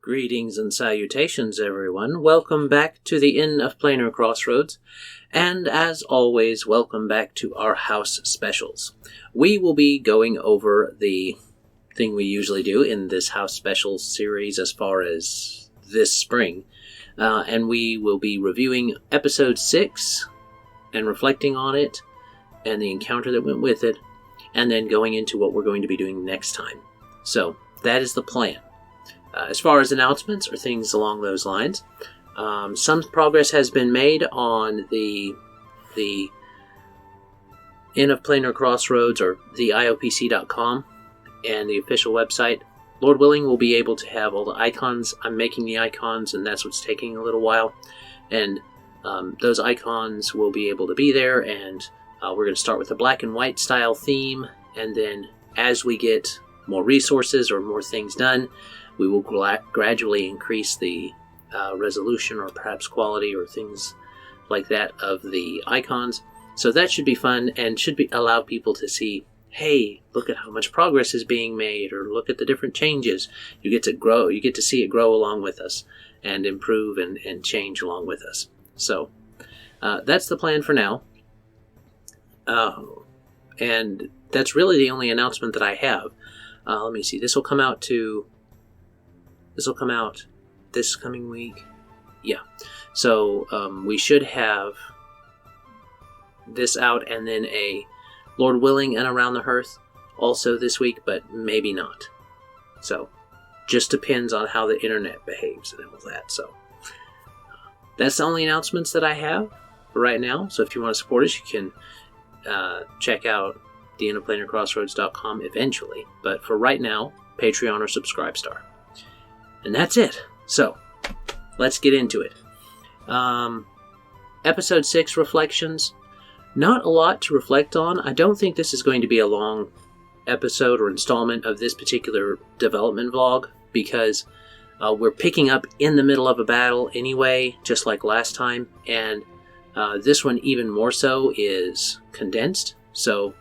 Greetings and salutations, everyone. Welcome back to the Inn of Planar Crossroads, and as always, welcome back to our house specials. We will be going over the thing we usually do in this house specials series as far as this spring, and we will be reviewing episode 6 and reflecting on it and the encounter that went with it, and then going into what we're going to be doing next time. So, that is the plan. As far as announcements or things along those lines, some progress has been made on the Inn of Planar Crossroads, or the IoPC.com, and the official website. Lord willing, we'll be able to have all the icons. I'm making the icons, and that's what's taking a little while. And those icons will be able to be there, and we're going to start with a black and white style theme, and then as we get more resources or more things done, we will gradually increase the resolution or perhaps quality or things like that of the icons. So that should be fun and should allow people to see, hey, look at how much progress is being made, or look at the different changes. You get to grow, you get to see it grow along with us and improve and change along with us. So that's the plan for now. And that's really the only announcement that I have. Let me see, this will come out this coming week. Yeah. So we should have this out, and then a Lord willing and Around the Hearth also this week, but maybe not. So just depends on how the internet behaves and all that. So that's the only announcements that I have for right now. So if you want to support us, you can check out theinofplanarcrossroads.com eventually. But for right now, Patreon or Subscribestar. And that's it. So, let's get into it. Episode 6 reflections. Not a lot to reflect on. I don't think this is going to be a long episode or installment of this particular development vlog, because we're picking up in the middle of a battle anyway, just like last time. And this one, even more so, is condensed. So,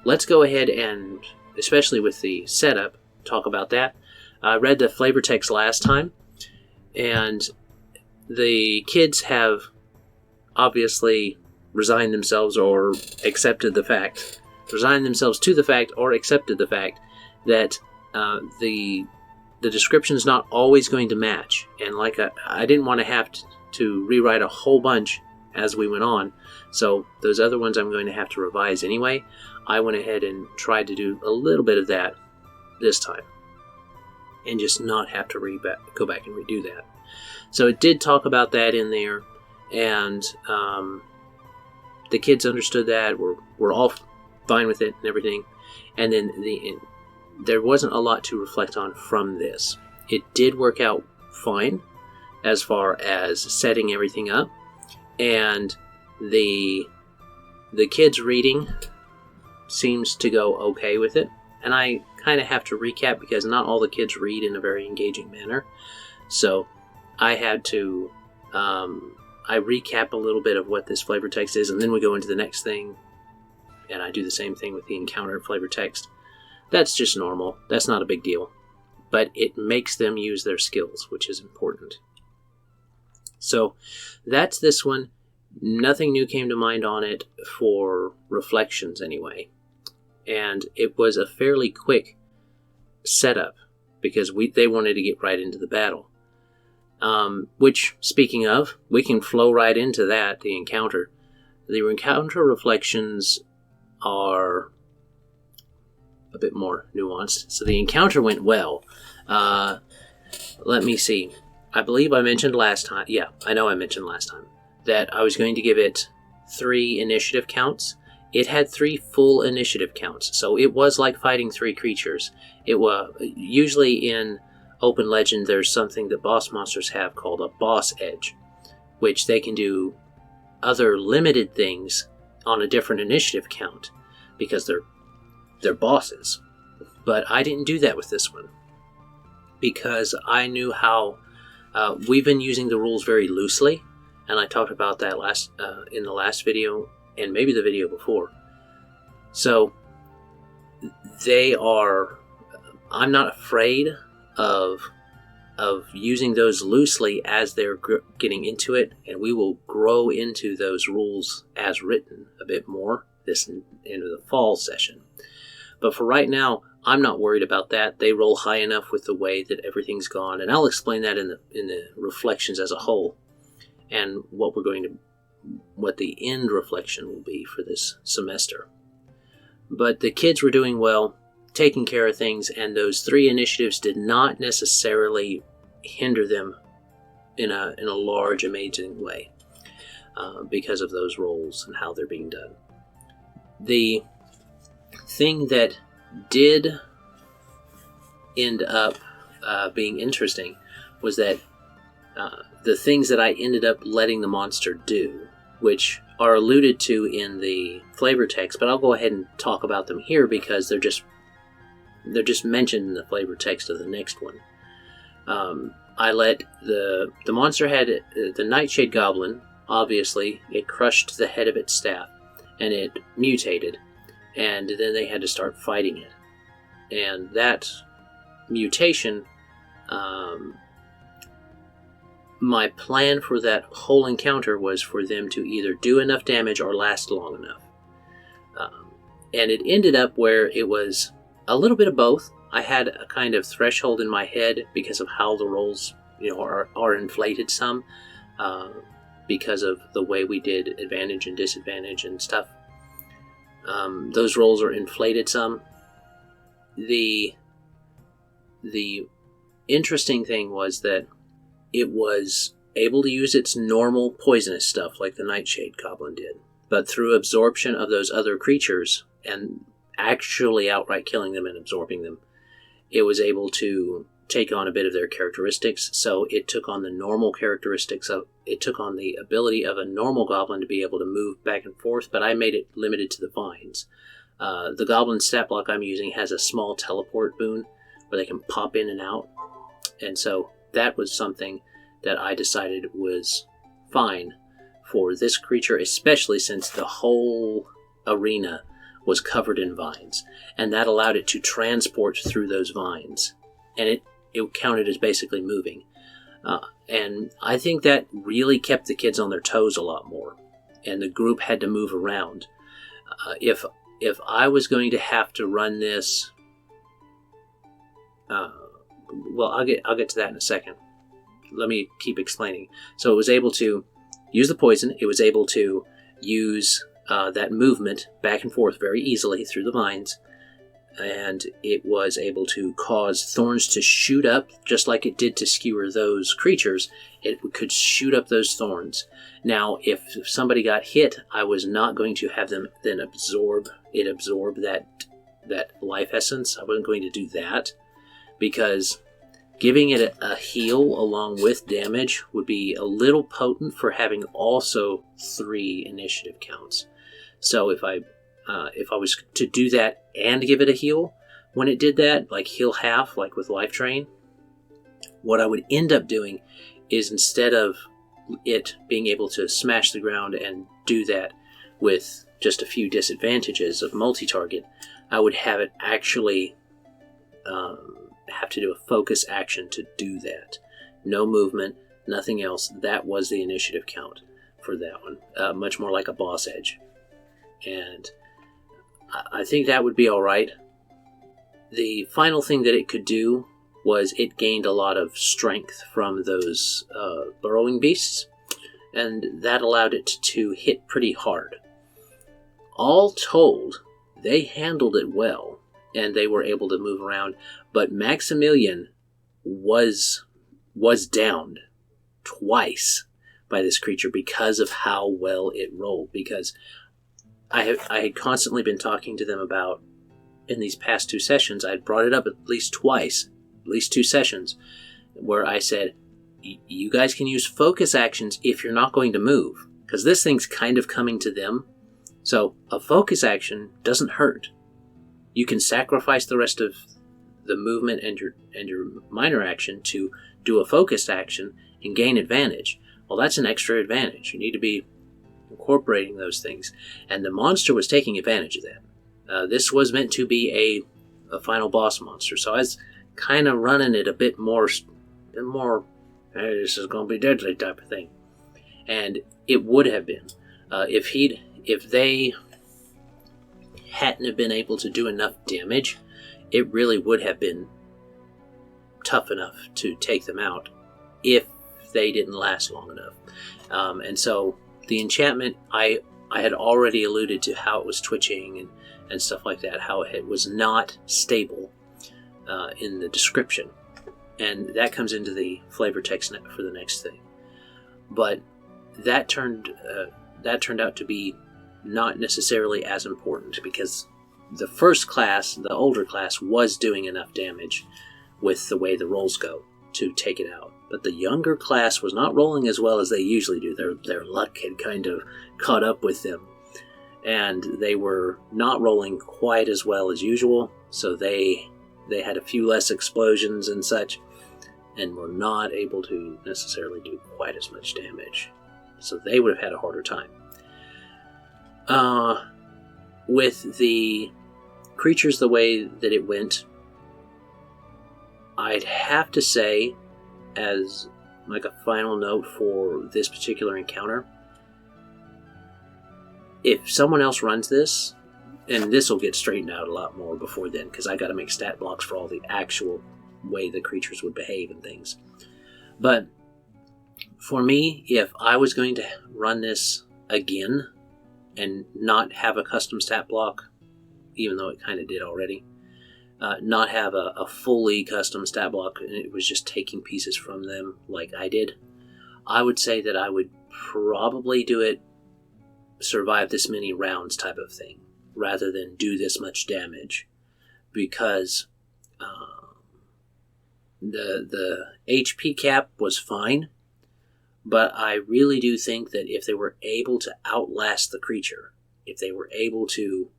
let's go ahead and, especially with the setup, talk about that. I read the flavor text last time, and the kids have obviously resigned themselves or accepted the fact, resigned themselves to the fact or accepted the fact that the description's not always going to match. And like I didn't want to have to rewrite a whole bunch as we went on, so those other ones I'm going to have to revise anyway. I went ahead and tried to do a little bit of that this time, and just not have to go back and redo that. So it did talk about that in there, and the kids understood that. We're all fine with it and everything. And then there wasn't a lot to reflect on from this. It did work out fine as far as setting everything up, and the kids' reading seems to go okay with it. And I kind of have to recap because not all the kids read in a very engaging manner. So I had to, I recap a little bit of what this flavor text is, and then we go into the next thing, and I do the same thing with the encounter flavor text. That's just normal. That's not a big deal. But it makes them use their skills, which is important. So that's this one. Nothing new came to mind on it for reflections anyway. And it was a fairly quick setup because they wanted to get right into the battle. Which, speaking of, we can flow right into that, the encounter. The encounter reflections are a bit more nuanced. So the encounter went well. Let me see. I believe I mentioned last time. Yeah, I know I mentioned last time that I was going to give it 3 initiative counts. It had 3 full initiative counts, so it was like fighting 3 creatures. It was usually in Open Legend. There's something that boss monsters have called a boss edge, which they can do other limited things on a different initiative count because they're bosses. But I didn't do that with this one because I knew how we've been using the rules very loosely, and I talked about that in the last video. And maybe the video before. So, I'm not afraid of using those loosely as they're getting into it, and we will grow into those rules as written a bit more into the fall session. But for right now, I'm not worried about that. They roll high enough with the way that everything's gone, and I'll explain that in the reflections as a whole, and what the end reflection will be for this semester. But the kids were doing well, taking care of things, and those 3 initiatives did not necessarily hinder them in a large, amazing way because of those roles and how they're being done. The thing that did end up being interesting was that the things that I ended up letting the monster do, which are alluded to in the flavor text, but I'll go ahead and talk about them here because they're just mentioned in the flavor text of the next one. I let the monster had the Nightshade Goblin. Obviously, it crushed the head of its staff, and it mutated, and then they had to start fighting it. And that mutation, my plan for that whole encounter was for them to either do enough damage or last long enough. And it ended up where it was a little bit of both. I had a kind of threshold in my head because of how the rolls, are inflated some because of the way we did advantage and disadvantage and stuff. Those rolls are inflated some. The interesting thing was that it was able to use its normal poisonous stuff like the Nightshade Goblin did, but through absorption of those other creatures and actually outright killing them and absorbing them, it was able to take on a bit of their characteristics. So it took on the normal characteristics it took on the ability of a normal goblin to be able to move back and forth, but I made it limited to the vines. The goblin stat block I'm using has a small teleport boon where they can pop in and out, and so that was something that I decided was fine for this creature, especially since the whole arena was covered in vines, and that allowed it to transport through those vines, and it counted as basically moving. And I think that really kept the kids on their toes a lot more, and the group had to move around. If I was going to have to run this, well, I'll get to that in a second. Let me keep explaining. So it was able to use the poison. It was able to use that movement back and forth very easily through the vines, and it was able to cause thorns to shoot up, just like it did to skewer those creatures. It could shoot up those thorns. Now, if somebody got hit, I was not going to have them then absorb that life essence. I wasn't going to do that, because giving it a heal along with damage would be a little potent for having also 3 initiative counts. So if I was to do that and give it a heal when it did that, like heal half, like with Life Drain, what I would end up doing is, instead of it being able to smash the ground and do that with just a few disadvantages of multi-target, I would have it actually have to do a focus action to do that. No movement, nothing else. That was the initiative count for that one. Much more like a boss edge. And I think that would be alright. The final thing that it could do was it gained a lot of strength from those burrowing beasts, and that allowed it to hit pretty hard. All told, they handled it well, and they were able to move around, but Maximilian was downed twice by this creature because of how well it rolled, because I had constantly been talking to them about, in these past 2 sessions, I'd brought it up at least twice, at least 2 sessions, where I said, you guys can use focus actions if you're not going to move, because this thing's kind of coming to them. So a focus action doesn't hurt. You can sacrifice the rest of the movement and your minor action to do a focused action and gain advantage. Well, that's an extra advantage. You need to be incorporating those things, and the monster was taking advantage of that. This was meant to be a final boss monster, so I was kind of running it a bit more more, hey, this is going to be deadly type of thing. And it would have been. If they hadn't have been able to do enough damage, it really would have been tough enough to take them out if they didn't last long enough. And so the enchantment, I had already alluded to how it was twitching and stuff like that, how it was not stable in the description. And that comes into the flavor text for the next thing. But that turned out to be not necessarily as important, because the first class, the older class, was doing enough damage with the way the rolls go to take it out. But the younger class was not rolling as well as they usually do. Their luck had kind of caught up with them, and they were not rolling quite as well as usual, so they had a few less explosions and such, and were not able to necessarily do quite as much damage. So they would have had a harder time. With the creatures the way that it went, I'd have to say, as like a final note for this particular encounter, if someone else runs this, and this will get straightened out a lot more before then, because I got to make stat blocks for all the actual way the creatures would behave and things. But for me, if I was going to run this again and not have a custom stat block, even though it kind of did already, not have a fully custom stat block, and it was just taking pieces from them like I did, I would say that I would probably do it survive this many rounds type of thing, rather than do this much damage, because the HP cap was fine, but I really do think that if they were able to outlast the creature, if they were able to,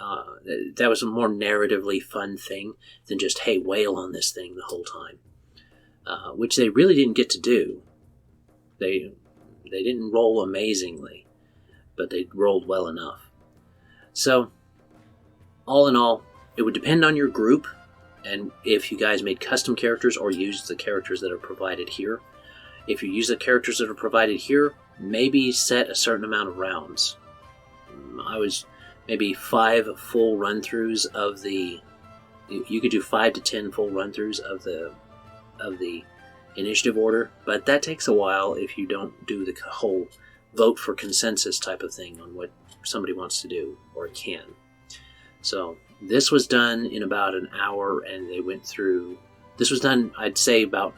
that was a more narratively fun thing than just, hey, wail on this thing the whole time, which they really didn't get to do. They didn't roll amazingly, but they rolled well enough. So, all in all, it would depend on your group, and if you guys made custom characters or used the characters that are provided here. If you use the characters that are provided here, maybe set a certain amount of rounds. I was maybe 5 full run-throughs of the... You could do 5 to 10 full run-throughs of the initiative order, but that takes a while if you don't do the whole vote for consensus type of thing on what somebody wants to do or can. So this was done in about an hour, and they went through... This was done, I'd say, about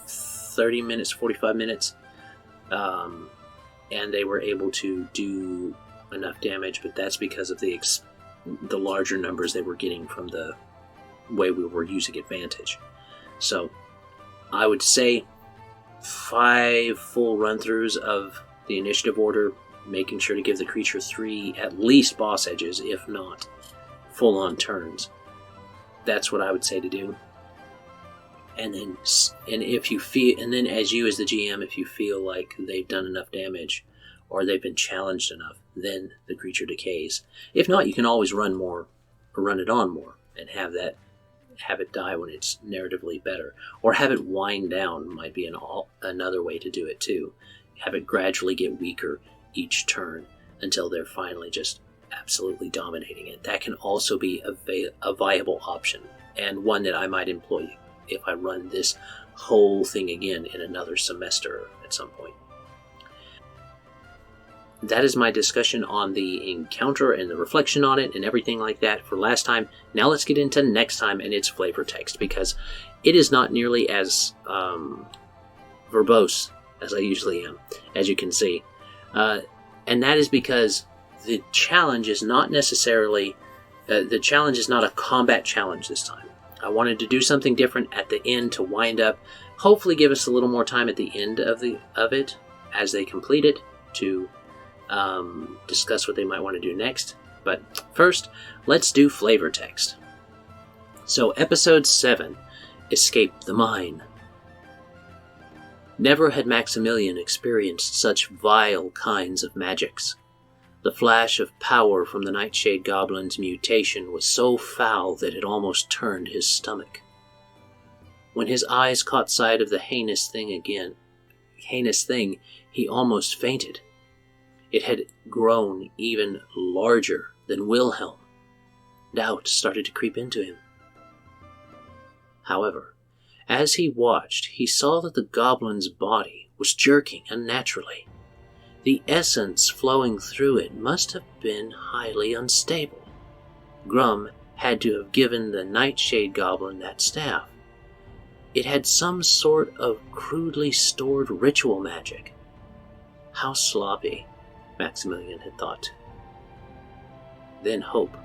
30 minutes, 45 minutes, and they were able to do enough damage, but that's because of the larger numbers they were getting from the way we were using advantage. So I would say 5 full run-throughs of the initiative order, making sure to give the creature 3 at least boss edges, if not full-on turns. That's what I would say to do. And then as you as the GM, if you feel like they've done enough damage or they've been challenged enough, then the creature decays. If not, you can always run more or run it on more and have it die when it's narratively better, or have it wind down might be another way to do it too. Have it gradually get weaker each turn until they're finally just absolutely dominating it. That can also be a viable option, and one that I might employ if I run this whole thing again in another semester at some point. That is my discussion on the encounter and the reflection on it and everything like that for last time. Now let's get into next time and its flavor text, because it is not nearly as verbose as I usually am, as you can see. And that is because the challenge is not necessarily... the challenge is not a combat challenge this time. I wanted to do something different at the end to wind up, hopefully give us a little more time at the end of it as they complete it to discuss what they might want to do next. But first, let's do flavor text. So episode 7, Escape the Mine. Never had Maximilian experienced such vile kinds of magics. The flash of power from the Nightshade Goblin's mutation was so foul that it almost turned his stomach. When his eyes caught sight of the heinous thing, he almost fainted. It had grown even larger than Wilhelm. Doubt started to creep into him. However, as he watched, he saw that the goblin's body was jerking unnaturally. The essence flowing through it must have been highly unstable. Grum had to have given the Nightshade Goblin that staff. It had some sort of crudely stored ritual magic. How sloppy, Maximilian had thought. Then hope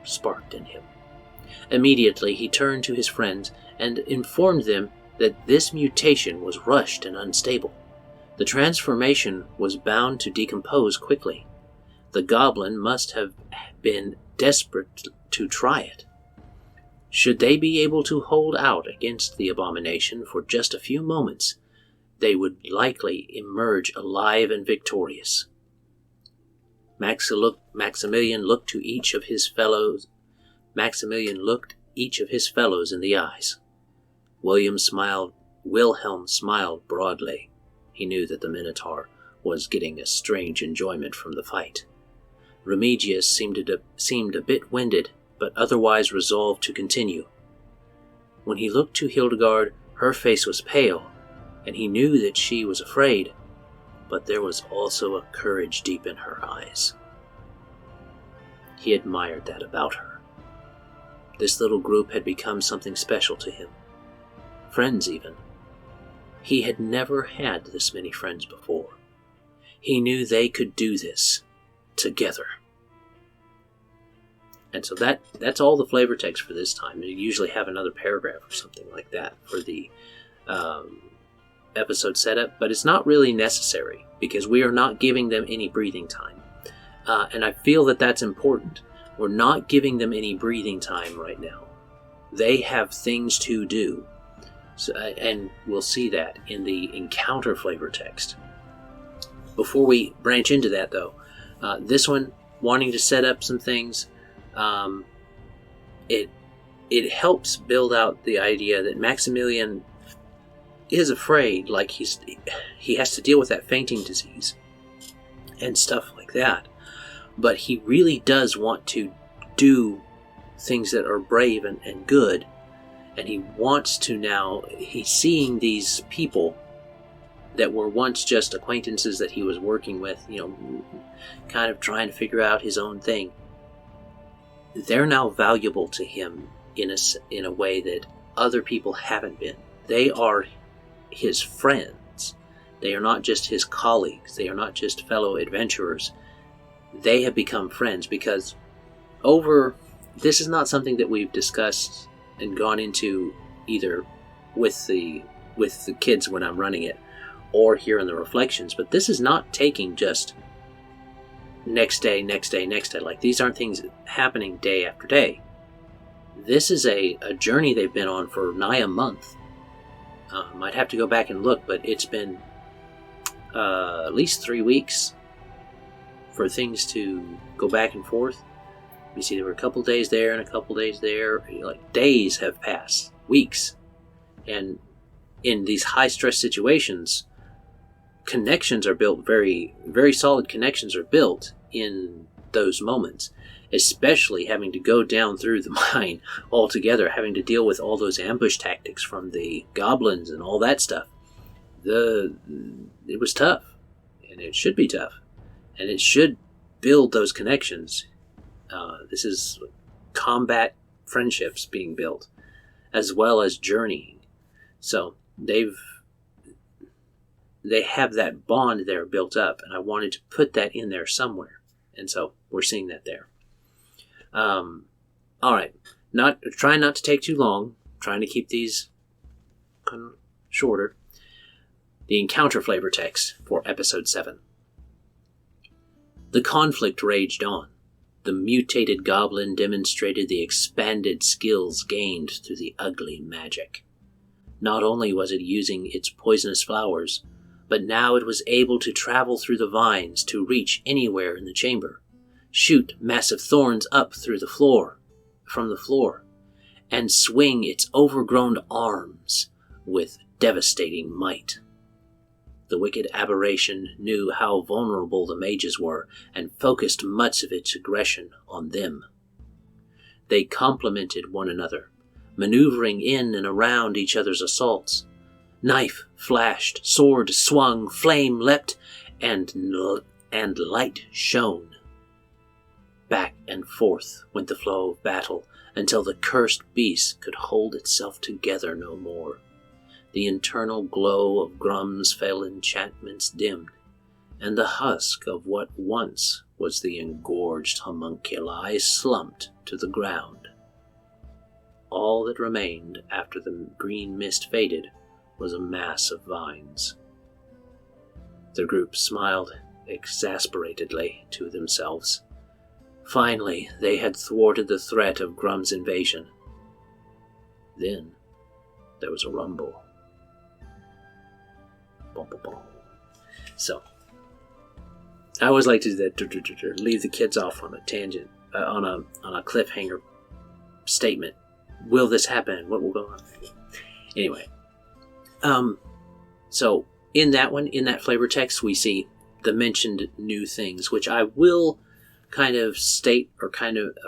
sparked in him. Immediately he turned to his friends and informed them that this mutation was rushed and unstable. The transformation was bound to decompose quickly. The goblin must have been desperate to try it. Should they be able to hold out against the abomination for just a few moments, they would likely emerge alive and victorious. Maximilian looked each of his fellows in the eyes. Wilhelm smiled broadly. He knew that the Minotaur was getting a strange enjoyment from the fight. Remigius seemed a bit winded, but otherwise resolved to continue. When he looked to Hildegard, her face was pale, and he knew that she was afraid, but there was also a courage deep in her eyes. He admired that about her. This little group had become something special to him. Friends, even. He had never had this many friends before. He knew they could do this together. And so that's all the flavor text for this time. You usually have another paragraph or something like that for the episode setup, but it's not really necessary because we are not giving them any breathing time. And I feel that that's important. We're not giving them any breathing time right now. They have things to do. So, and we'll see that in the encounter flavor text. Before we branch into that, though, this one, wanting to set up some things, it helps build out the idea that Maximilian is afraid, like he has to deal with that fainting disease and stuff like that. But he really does want to do things that are brave and good. And he wants to now, he's seeing these people that were once just acquaintances that he was working with, kind of trying to figure out his own thing. They're now valuable to him in a way that other people haven't been. They are his friends. They are not just his colleagues. They are not just fellow adventurers. They have become friends because this is not something that we've discussed and gone into either with the kids when I'm running it or here in the reflections, but this is not taking just next day. Like, these aren't things happening day after day. This is a journey they've been on for nigh a month. Might have to go back and look, but it's been at least 3 weeks for things to go back and forth. You see, there were a couple days there and a couple days there. Like, days have passed, weeks. And in these high-stress situations, connections are built, very, very solid connections are built in those moments. Especially having to go down through the mine altogether, having to deal with all those ambush tactics from the goblins and all that stuff. It was tough. And it should be tough. And it should build those connections. This is combat friendships being built, as well as journeying. So they have that bond there built up, and I wanted to put that in there somewhere. And so we're seeing that there. All right. Trying not to take too long. Trying to keep these kind of shorter. The encounter flavor text for episode 7. The conflict raged on. The mutated goblin demonstrated the expanded skills gained through the ugly magic. Not only was it using its poisonous flowers, but now it was able to travel through the vines to reach anywhere in the chamber, shoot massive thorns up through from the floor, and swing its overgrown arms with devastating might. The wicked aberration knew how vulnerable the mages were and focused much of its aggression on them. They complemented one another, maneuvering in and around each other's assaults. Knife flashed, sword swung, flame leapt, and light shone. Back and forth went the flow of battle until the cursed beast could hold itself together no more. The internal glow of Grum's fell enchantments dimmed, and the husk of what once was the engorged homunculi slumped to the ground. All that remained after the green mist faded was a mass of vines. The group smiled exasperatedly to themselves. Finally, they had thwarted the threat of Grum's invasion. Then there was a rumble. Boom, boom, boom. So, I always like to do that. Leave the kids off on a tangent, on a cliffhanger statement. Will this happen? What will go on? Anyway, so in that one, in that flavor text, we see the mentioned new things, which I will kind of state,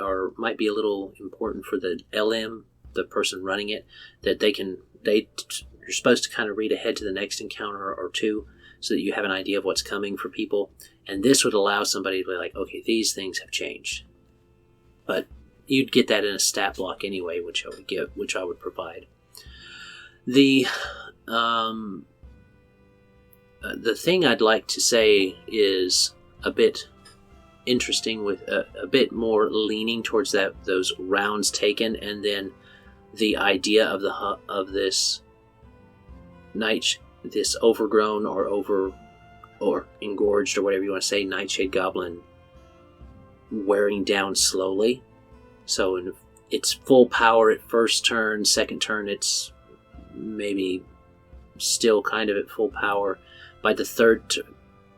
or might be a little important for the LM, the person running it, that you're supposed to kind of read ahead to the next encounter or two so that you have an idea of what's coming for people. And this would allow somebody to be like, okay, these things have changed. But you'd get that in a stat block anyway, which I would provide. The thing I'd like to say is a bit interesting, with a bit more leaning towards those rounds taken, and then the idea of this this overgrown or engorged, or whatever you want to say, Nightshade Goblin wearing down slowly. So it's full power at first turn, second turn it's maybe still kind of at full power. By the third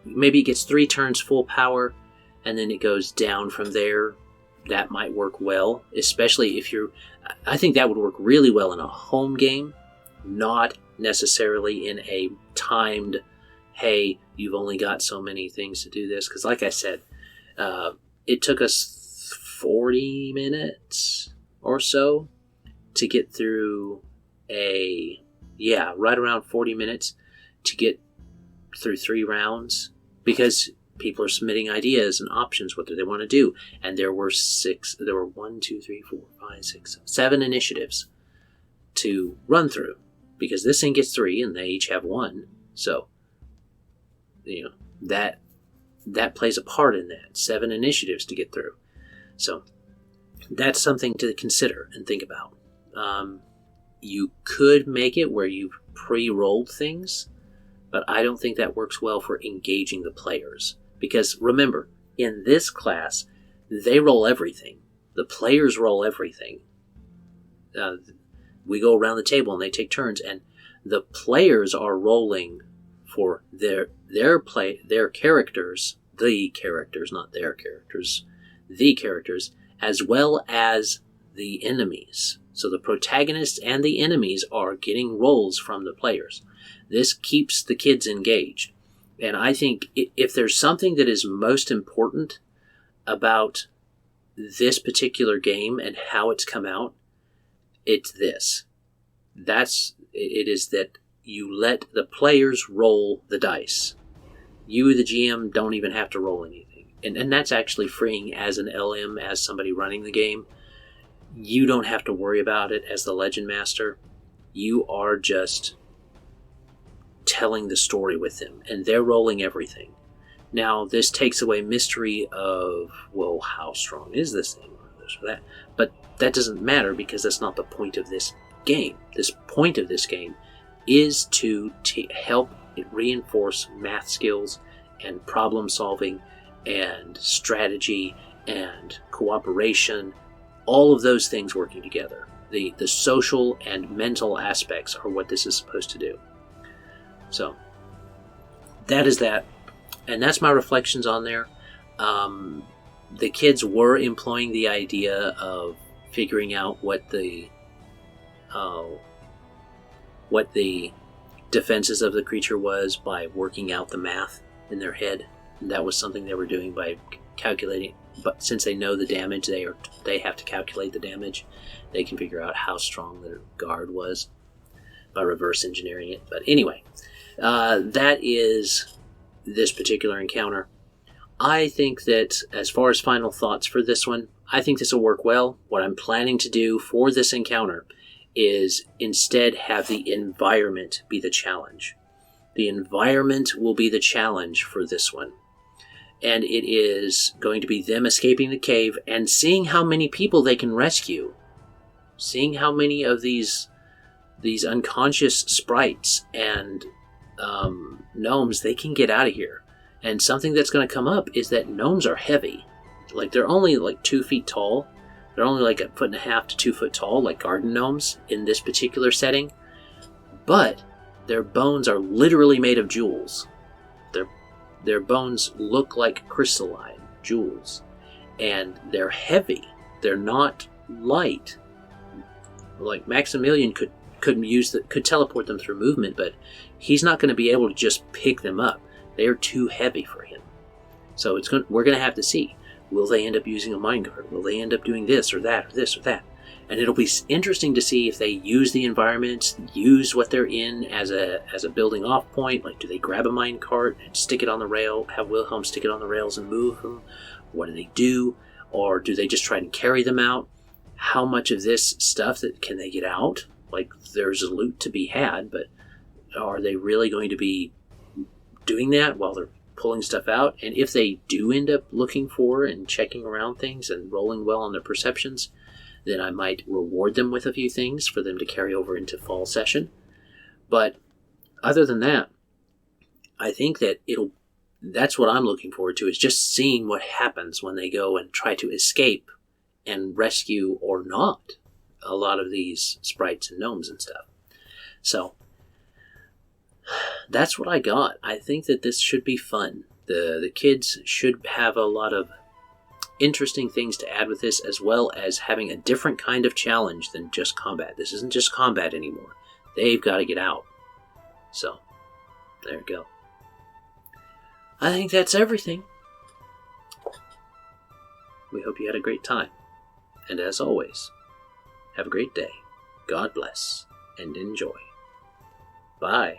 maybe it gets 3 turns full power, and then it goes down from there. That might work well, especially if I think that would work really well in a home game, not necessarily in a timed, hey, you've only got so many things to do this. Because like I said, it took us 40 minutes or so to get through right around 40 minutes to get through 3 rounds, because people are submitting ideas and options, what do they want to do. And there were 7 initiatives to run through, because this thing gets 3 and they each have 1. So, that plays a part in that. 7 initiatives to get through. So, that's something to consider and think about. You could make it where you've pre-rolled things, but I don't think that works well for engaging the players. Because remember, in this class, they roll everything. The players roll everything. We go around the table and they take turns, and the players are rolling for their characters, the characters, not their characters, the characters, as well as the enemies. So the protagonists and the enemies are getting rolls from the players. This keeps the kids engaged. And I think if there's something that is most important about this particular game and how it's come out, it's this. It is that you let the players roll the dice. You, the GM, don't even have to roll anything. And that's actually freeing as an LM, as somebody running the game. You don't have to worry about it as the Legend Master. You are just telling the story with them, and they're rolling everything. Now, this takes away mystery of, well, how strong is this thing, or this or that. But that doesn't matter, because that's not the point of this game. This point of this game is to help it reinforce math skills and problem solving and strategy and cooperation, all of those things working together. The social and mental aspects are what this is supposed to do. So, that is that. And that's my reflections on there. The kids were employing the idea of figuring out what what the defenses of the creature was by working out the math in their head. And that was something they were doing by calculating. But since they know the damage, they have to calculate the damage. They can figure out how strong their guard was by reverse engineering it. But anyway, that is this particular encounter. I think that as far as final thoughts for this one, I think this will work well. What I'm planning to do for this encounter is instead have the environment be the challenge. The environment will be the challenge for this one. And it is going to be them escaping the cave and seeing how many people they can rescue. Seeing how many of these unconscious sprites and gnomes they can get out of here. And something that's going to come up is that gnomes are heavy. Like, they're only like 2 feet tall. They're only like 1.5 feet to 2 foot tall, like garden gnomes in this particular setting. But their bones are literally made of jewels. Their bones look like crystalline jewels. And they're heavy. They're not light. Like, Maximilian could teleport them through movement, but he's not going to be able to just pick them up. They're too heavy for him. So we're going to have to see. Will they end up using a mind guard? Will they end up doing this or that or this or that? And it'll be interesting to see if they use the environment, use what they're in as a building off point. Like, do they grab a mine cart and stick it on the rail, have Wilhelm stick it on the rails and move them? What do they do? Or do they just try and carry them out? How much of this stuff can they get out? Like, there's loot to be had, but are they really going to be doing that while they're pulling stuff out? And if they do end up looking for and checking around things and rolling well on their perceptions, then I might reward them with a few things for them to carry over into fall session. But other than that, I think that that's what I'm looking forward to, is just seeing what happens when they go and try to escape and rescue or not a lot of these sprites and gnomes and stuff. So that's what I got. I think that this should be fun. The kids should have a lot of interesting things to add with this, as well as having a different kind of challenge than just combat. This isn't just combat anymore. They've got to get out. So, there you go. I think that's everything. We hope you had a great time. And as always, have a great day. God bless and enjoy. Bye.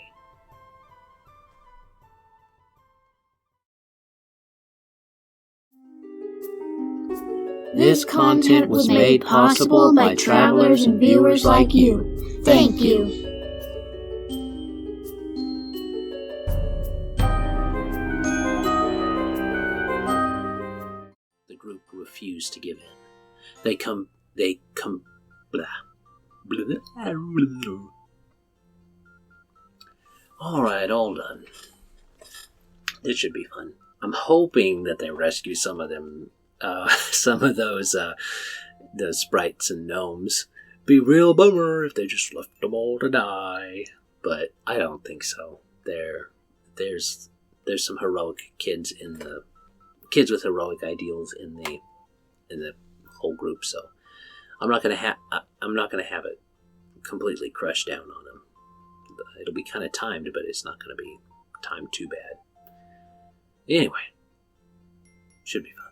This content was made possible by travelers and viewers like you. Thank you. The group refused to give in. They come, blah. Alright, all done. This should be fun. I'm hoping that they rescue some of those sprites and gnomes. Be real bummer if they just left them all to die. But I don't think so. There's some heroic kids with heroic ideals in the whole group. So I'm not gonna have it completely crushed down on them. It'll be kind of timed, but it's not gonna be timed too bad. Anyway, should be fun.